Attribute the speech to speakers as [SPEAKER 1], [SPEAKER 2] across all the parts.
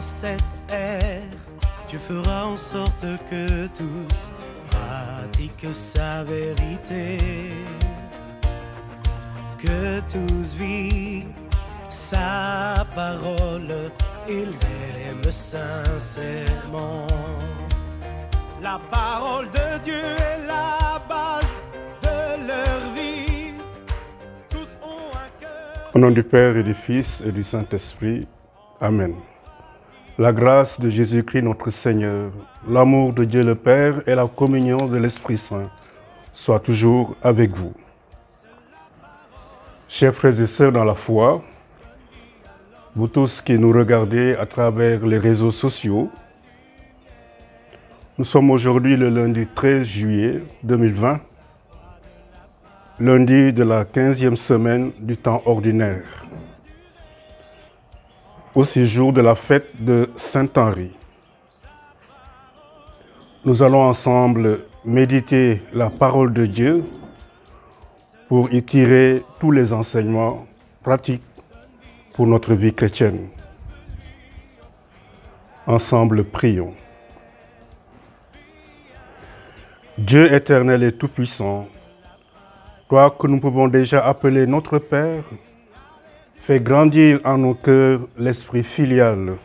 [SPEAKER 1] cette ère, tu feras en sorte que tous pratiquent sa vérité, que tous vivent sa parole, ils l'aiment sincèrement. La parole de Dieu est la base de leur vie. Tous ont un cœur.
[SPEAKER 2] Au nom du Père et du Fils et du Saint-Esprit. Amen. La grâce de Jésus-Christ notre Seigneur, l'amour de Dieu le Père et la communion de l'Esprit Saint soient toujours avec vous. Chers frères et sœurs dans la foi, vous tous qui nous regardez à travers les réseaux sociaux, nous sommes aujourd'hui le lundi 13 juillet 2020, lundi de la 15e semaine du temps ordinaire, aussi jour de la fête de Saint-Henri. Nous allons ensemble méditer la parole de Dieu pour y tirer tous les enseignements pratiques pour notre vie chrétienne. Ensemble, prions. Dieu éternel et tout-puissant, toi que nous pouvons déjà appeler notre Père, fais grandir en nos cœurs l'esprit filial,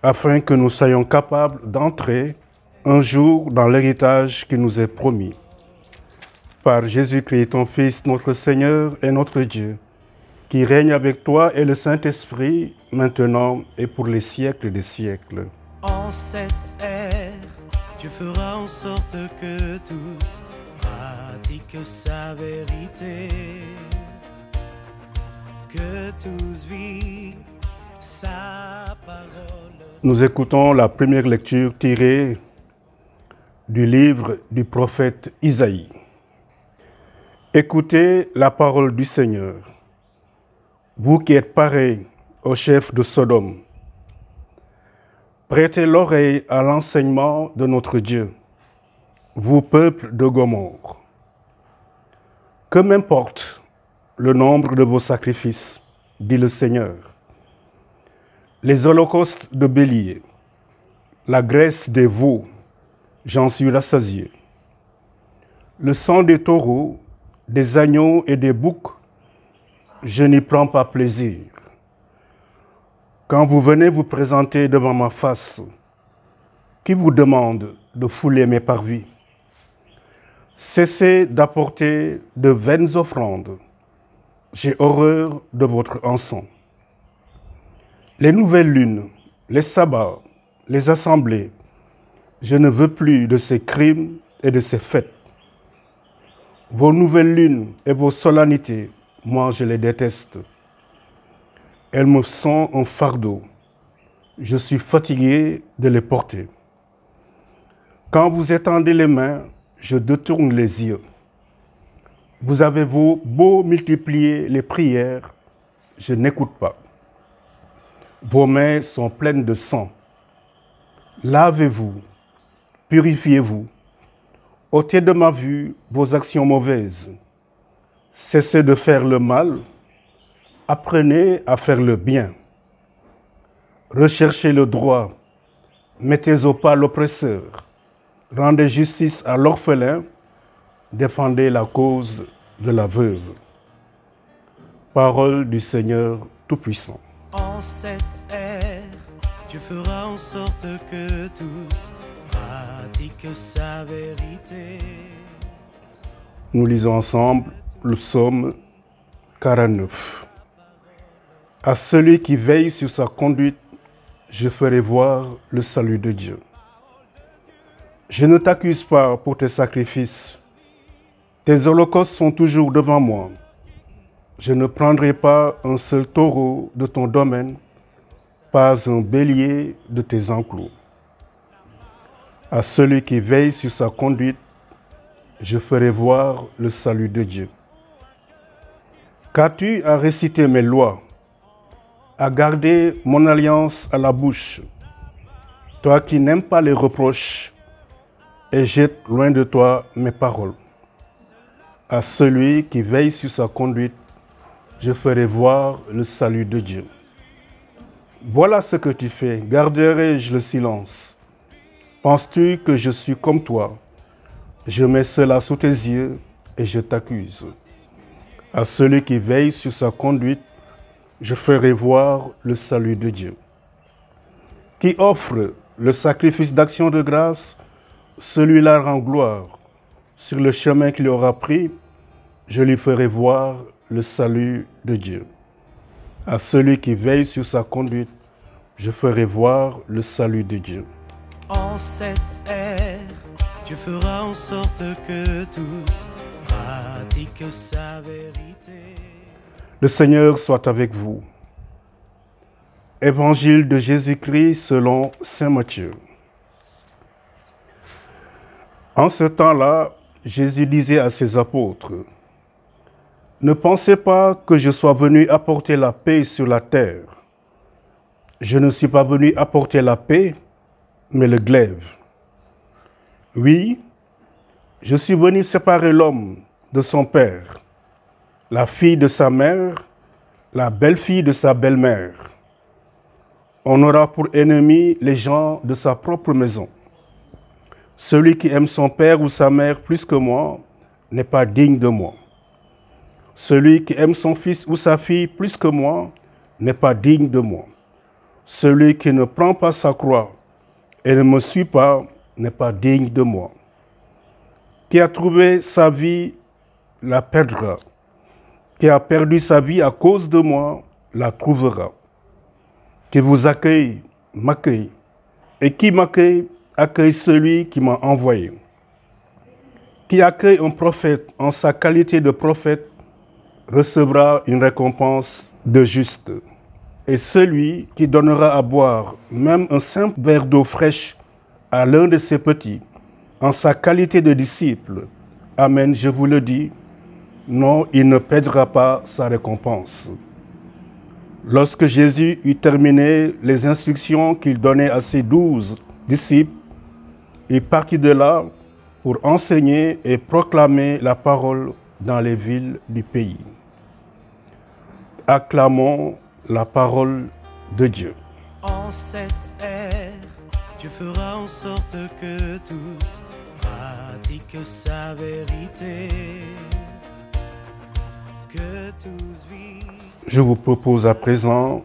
[SPEAKER 2] afin que nous soyons capables d'entrer un jour dans l'héritage qui nous est promis. Par Jésus-Christ, ton Fils, notre Seigneur et notre Dieu, qui règne avec toi et le Saint-Esprit, maintenant et pour les siècles des siècles.
[SPEAKER 1] En cette ère, tu feras en sorte que tous pratiquent sa vérité, que tous vivent sa parole.
[SPEAKER 2] Nous écoutons la première lecture tirée du livre du prophète Isaïe. Écoutez la parole du Seigneur, vous qui êtes pareils au chef de Sodome. Prêtez l'oreille à l'enseignement de notre Dieu, vous peuple de Gomorrhe. Que m'importe le nombre de vos sacrifices, dit le Seigneur. Les holocaustes de bélier, la graisse des veaux, j'en suis rassasié. Le sang des taureaux, des agneaux et des boucs, je n'y prends pas plaisir. Quand vous venez vous présenter devant ma face, qui vous demande de fouler mes parvis? Cessez d'apporter de vaines offrandes. J'ai horreur de votre encens. Les nouvelles lunes, les sabbats, les assemblées, je ne veux plus de ces crimes et de ces fêtes. Vos nouvelles lunes et vos solennités, moi je les déteste. Elles me sont un fardeau. Je suis fatigué de les porter. Quand vous étendez les mains, je détourne les yeux. Vous avez beau multiplier les prières, je n'écoute pas. Vos mains sont pleines de sang. Lavez-vous, purifiez-vous. Ôtez de ma vue vos actions mauvaises. Cessez de faire le mal. Apprenez à faire le bien. Recherchez le droit. Mettez au pas l'oppresseur. Rendez justice à l'orphelin. Défendez la cause de la veuve. Parole du Seigneur Tout-Puissant.
[SPEAKER 1] En cette ère, tu feras en sorte que tous pratiquent sa vérité.
[SPEAKER 2] Nous lisons ensemble le psaume 49. À celui qui veille sur sa conduite, je ferai voir le salut de Dieu. Je ne t'accuse pas pour tes sacrifices. Tes holocaustes sont toujours devant moi. Je ne prendrai pas un seul taureau de ton domaine, pas un bélier de tes enclos. À celui qui veille sur sa conduite, je ferai voir le salut de Dieu. Qu'as-tu à réciter mes lois, à garder mon alliance à la bouche, toi qui n'aimes pas les reproches et jette loin de toi mes paroles? À celui qui veille sur sa conduite, je ferai voir le salut de Dieu. Voilà ce que tu fais, garderai-je le silence? Penses-tu que je suis comme toi? Je mets cela sous tes yeux et je t'accuse. À celui qui veille sur sa conduite, je ferai voir le salut de Dieu. Qui offre le sacrifice d'action de grâce, celui-là rend gloire. Sur le chemin qu'il aura pris, je lui ferai voir le salut de Dieu. À celui qui veille sur sa conduite, je ferai voir le salut de Dieu.
[SPEAKER 1] En cette ère, Dieu fera en sorte que tous pratiquent sa vérité.
[SPEAKER 2] Le Seigneur soit avec vous. Évangile de Jésus-Christ selon saint Matthieu. En ce temps-là, Jésus disait à ses apôtres, « Ne pensez pas que je sois venu apporter la paix sur la terre. Je ne suis pas venu apporter la paix, mais le glaive. Oui, je suis venu séparer l'homme de son père, la fille de sa mère, la belle-fille de sa belle-mère. On aura pour ennemis les gens de sa propre maison. Celui qui aime son père ou sa mère plus que moi n'est pas digne de moi. Celui qui aime son fils ou sa fille plus que moi n'est pas digne de moi. Celui qui ne prend pas sa croix et ne me suit pas n'est pas digne de moi. Qui a trouvé sa vie la perdra. Qui a perdu sa vie à cause de moi la trouvera. Qui vous accueille, m'accueille. Et qui m'accueille, accueille celui qui m'a envoyé. Qui accueille un prophète en sa qualité de prophète recevra une récompense de juste. Et celui qui donnera à boire même un simple verre d'eau fraîche à l'un de ses petits, en sa qualité de disciple, amen, je vous le dis, non, il ne perdra pas sa récompense. Lorsque Jésus eut terminé les instructions qu'il donnait à ses 12 disciples, il partit de là pour enseigner et proclamer la parole dans les villes du pays. Acclamons la parole de Dieu.
[SPEAKER 1] En cette ère, Dieu fera en sorte que tous pratiquent sa vérité. Que tous vivent.
[SPEAKER 2] Je vous propose à présent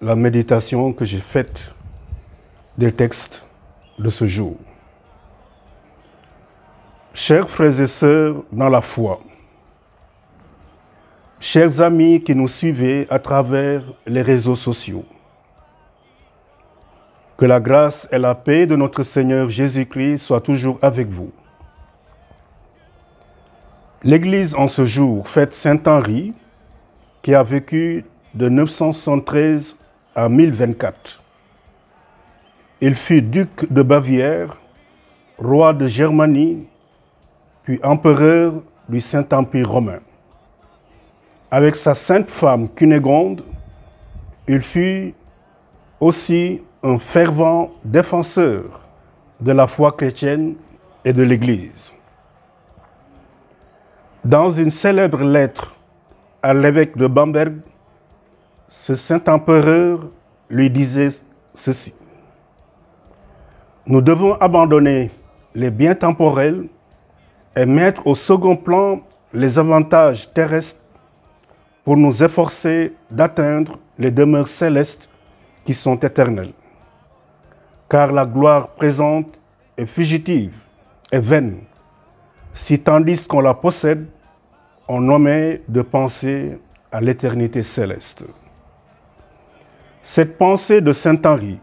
[SPEAKER 2] la méditation que j'ai faite des textes de ce jour. Chers frères et sœurs dans la foi, chers amis qui nous suivez à travers les réseaux sociaux, que la grâce et la paix de notre Seigneur Jésus-Christ soient toujours avec vous. L'Église en ce jour fête Saint Henri, qui a vécu de 973 à 1024. Il fut duc de Bavière, roi de Germanie, puis empereur du Saint-Empire romain. Avec sa sainte femme Cunégonde, il fut aussi un fervent défenseur de la foi chrétienne et de l'Église. Dans une célèbre lettre à l'évêque de Bamberg, ce saint empereur lui disait ceci. Nous devons abandonner les biens temporels et mettre au second plan les avantages terrestres pour nous efforcer d'atteindre les demeures célestes qui sont éternelles. Car la gloire présente est fugitive et vaine, si tandis qu'on la possède, on omet de penser à l'éternité céleste. Cette pensée de saint Henri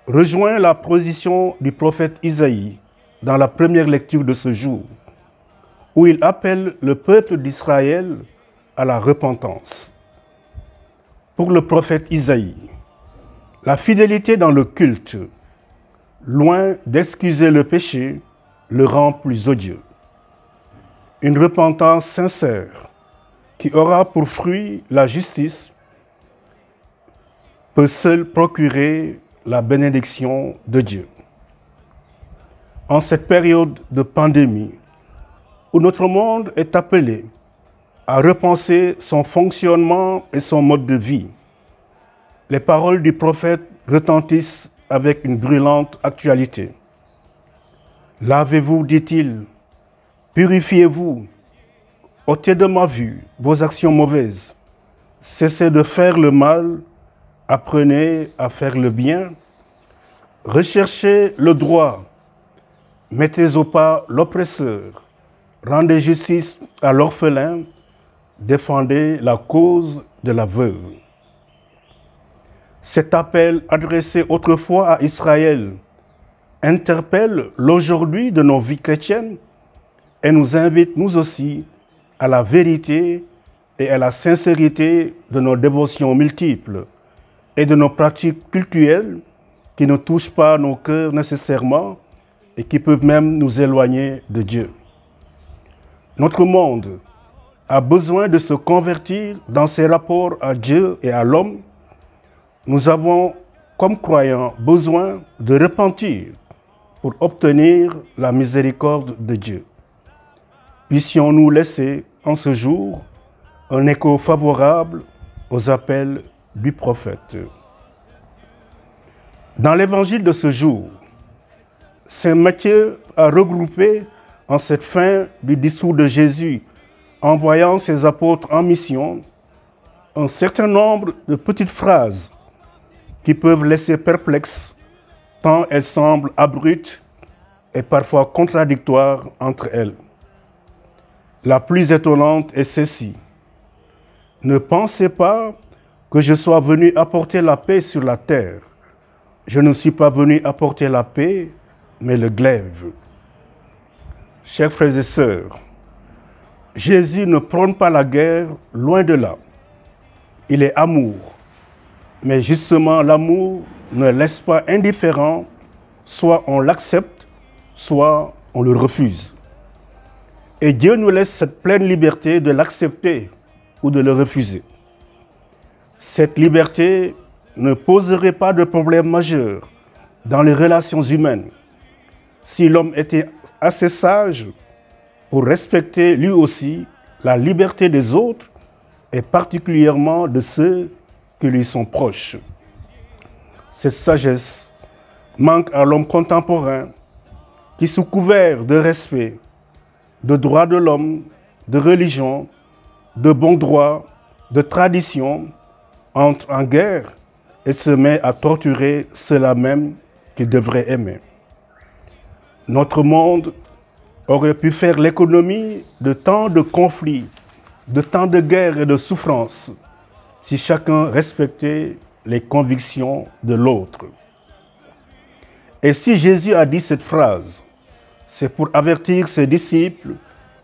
[SPEAKER 2] rejoint la position du prophète Isaïe dans la première lecture de ce jour, où il appelle le peuple d'Israël à la repentance. Pour le prophète Isaïe, la fidélité dans le culte, loin d'excuser le péché, le rend plus odieux. Une repentance sincère qui aura pour fruit la justice peut seule procurer la bénédiction de Dieu. En cette période de pandémie, où notre monde est appelé à repenser son fonctionnement et son mode de vie, les paroles du prophète retentissent avec une brûlante actualité. Lavez-vous, dit-il, purifiez-vous, ôtez de ma vue vos actions mauvaises, cessez de faire le mal, apprenez à faire le bien, recherchez le droit, mettez au pas l'oppresseur, rendez justice à l'orphelin, défendez la cause de la veuve. Cet appel adressé autrefois à Israël interpelle l'aujourd'hui de nos vies chrétiennes et nous invite nous aussi à la vérité et à la sincérité de nos dévotions multiples et de nos pratiques cultuelles qui ne touchent pas nos cœurs nécessairement et qui peuvent même nous éloigner de Dieu. Notre monde a besoin de se convertir dans ses rapports à Dieu et à l'homme. Nous avons, comme croyants, besoin de repentir pour obtenir la miséricorde de Dieu. Puissions-nous laisser en ce jour un écho favorable aux appels du prophète. Dans l'évangile de ce jour, saint Matthieu a regroupé en cette fin du discours de Jésus, envoyant ses apôtres en mission, un certain nombre de petites phrases qui peuvent laisser perplexes tant elles semblent abruptes et parfois contradictoires entre elles. La plus étonnante est celle-ci. Ne pensez pas que je sois venu apporter la paix sur la terre. Je ne suis pas venu apporter la paix, mais le glaive. Chers frères et sœurs, Jésus ne prône pas la guerre, loin de là. Il est amour. Mais justement, l'amour ne laisse pas indifférent, soit on l'accepte, soit on le refuse. Et Dieu nous laisse cette pleine liberté de l'accepter ou de le refuser. Cette liberté ne poserait pas de problème majeur dans les relations humaines si l'homme était assez sage pour respecter lui aussi la liberté des autres et particulièrement de ceux qui lui sont proches. Cette sagesse manque à l'homme contemporain qui, sous couvert de respect, de droits de l'homme, de religion, de bons droits, de tradition, entre en guerre et se met à torturer ceux-là même qu'il devrait aimer. Notre monde aurait pu faire l'économie de tant de conflits, de tant de guerres et de souffrances, si chacun respectait les convictions de l'autre. Et si Jésus a dit cette phrase, c'est pour avertir ses disciples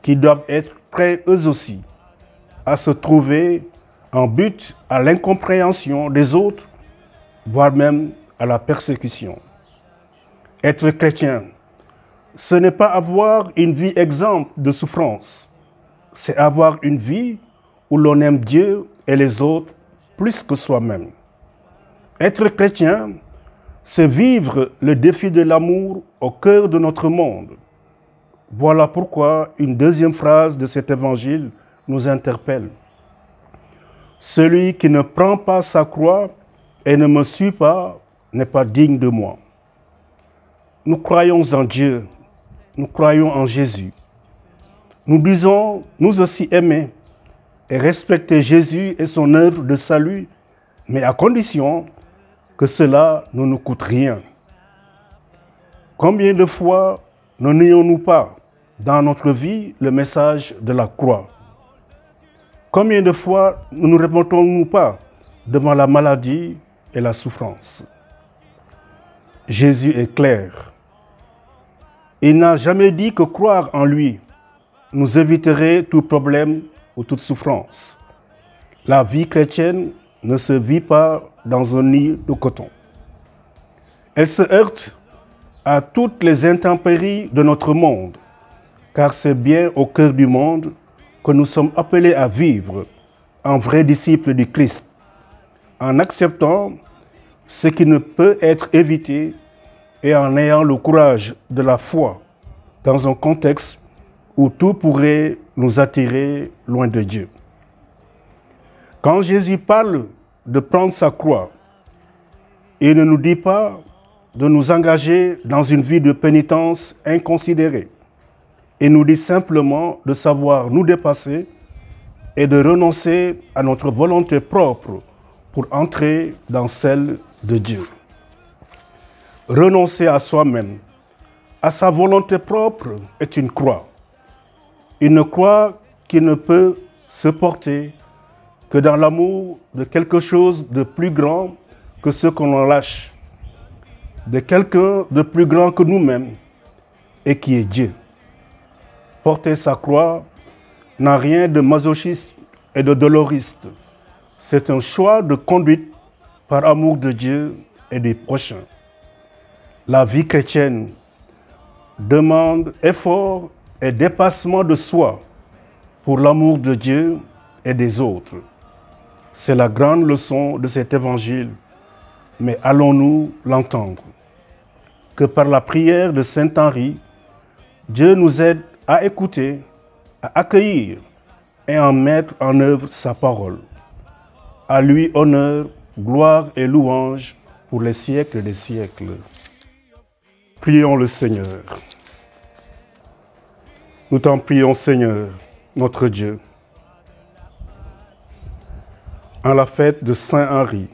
[SPEAKER 2] qui doivent être prêts eux aussi à se trouver en but à l'incompréhension des autres, voire même à la persécution. Être chrétien, ce n'est pas avoir une vie exempte de souffrance, c'est avoir une vie où l'on aime Dieu et les autres plus que soi-même. Être chrétien, c'est vivre le défi de l'amour au cœur de notre monde. Voilà pourquoi une deuxième phrase de cet évangile nous interpelle. Celui qui ne prend pas sa croix et ne me suit pas n'est pas digne de moi. Nous croyons en Dieu, nous croyons en Jésus. Nous disons nous aussi aimer et respecter Jésus et son œuvre de salut, mais à condition que cela ne nous coûte rien. Combien de fois ne nions-nous pas dans notre vie le message de la croix? Combien de fois ne nous répondons-nous pas devant la maladie et la souffrance? Jésus est clair. Il n'a jamais dit que croire en lui nous éviterait tout problème ou toute souffrance. La vie chrétienne ne se vit pas dans un nid de coton. Elle se heurte à toutes les intempéries de notre monde, car c'est bien au cœur du monde que nous sommes appelés à vivre en vrais disciples du Christ, en acceptant ce qui ne peut être évité et en ayant le courage de la foi dans un contexte où tout pourrait nous attirer loin de Dieu. Quand Jésus parle de prendre sa croix, Il ne nous dit pas de nous engager dans une vie de pénitence inconsidérée. Il nous dit simplement de savoir nous dépasser et de renoncer à notre volonté propre pour entrer dans celle de Dieu. Renoncer à soi-même, à sa volonté propre, est une croix. Une croix qui ne peut se porter que dans l'amour de quelque chose de plus grand que ce qu'on en lâche, de quelqu'un de plus grand que nous-mêmes et qui est Dieu. Porter sa croix n'a rien de masochiste et de doloriste. C'est un choix de conduite par amour de Dieu et des prochains. La vie chrétienne demande effort et dépassement de soi pour l'amour de Dieu et des autres. C'est la grande leçon de cet évangile, mais allons-nous l'entendre? Que par la prière de Saint Henri, Dieu nous aide à écouter, à accueillir et à mettre en œuvre sa parole. À lui honneur, gloire et louange pour les siècles des siècles. Prions le Seigneur. Nous t'en prions, Seigneur, notre Dieu. En la fête de Saint Henri,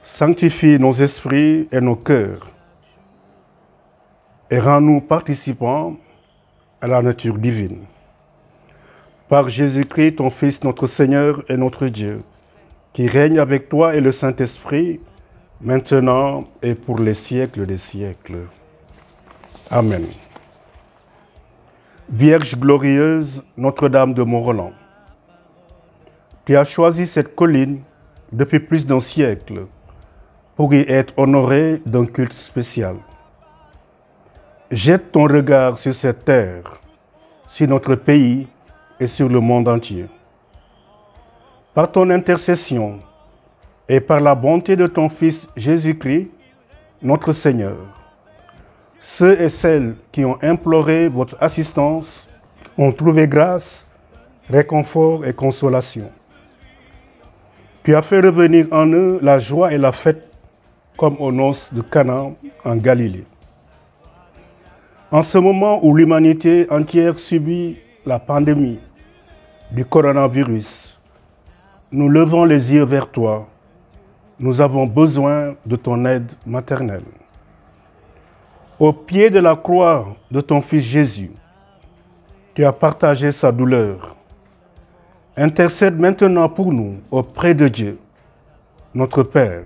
[SPEAKER 2] sanctifie nos esprits et nos cœurs et rends-nous participants à la nature divine. Par Jésus-Christ, ton Fils, notre Seigneur et notre Dieu, qui règne avec toi et le Saint-Esprit, maintenant et pour les siècles des siècles. Amen. Vierge glorieuse, Notre-Dame de Mont-Roland, tu as choisi cette colline depuis plus d'un siècle pour y être honorée d'un culte spécial. Jette ton regard sur cette terre, sur notre pays et sur le monde entier. Par ton intercession et par la bonté de ton Fils Jésus-Christ, notre Seigneur, ceux et celles qui ont imploré votre assistance ont trouvé grâce, réconfort et consolation. Tu as fait revenir en eux la joie et la fête comme aux noces de Cana en Galilée. En ce moment où l'humanité entière subit la pandémie du coronavirus, nous levons les yeux vers toi. Nous avons besoin de ton aide maternelle. Au pied de la croix de ton Fils Jésus, tu as partagé sa douleur. Intercède maintenant pour nous auprès de Dieu, notre Père,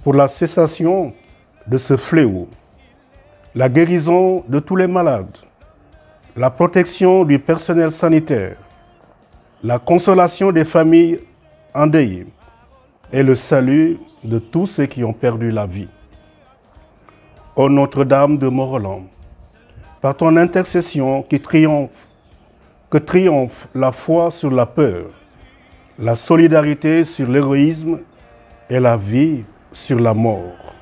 [SPEAKER 2] pour la cessation de ce fléau, la guérison de tous les malades, la protection du personnel sanitaire, la consolation des familles endeuillées et le salut de tous ceux qui ont perdu la vie. Ô Notre-Dame de Mont-Roland, par ton intercession que triomphe la foi sur la peur, la solidarité sur l'héroïsme et la vie sur la mort.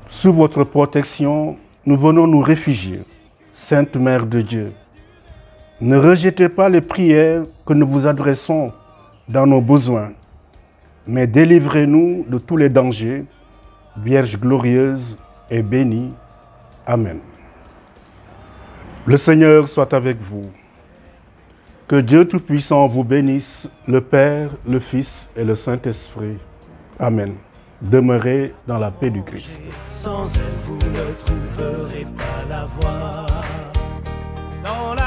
[SPEAKER 2] Sous votre protection, nous venons nous réfugier, Sainte Mère de Dieu. Ne rejetez pas les prières que nous vous adressons dans nos besoins, mais délivrez-nous de tous les dangers, Vierge glorieuse et bénie. Amen. Le Seigneur soit avec vous. Que Dieu Tout-Puissant vous bénisse, le Père, le Fils et le Saint-Esprit. Amen. Demeurez dans la paix du Christ.
[SPEAKER 1] Sans elle, vous ne trouverez pas la voie. Dans la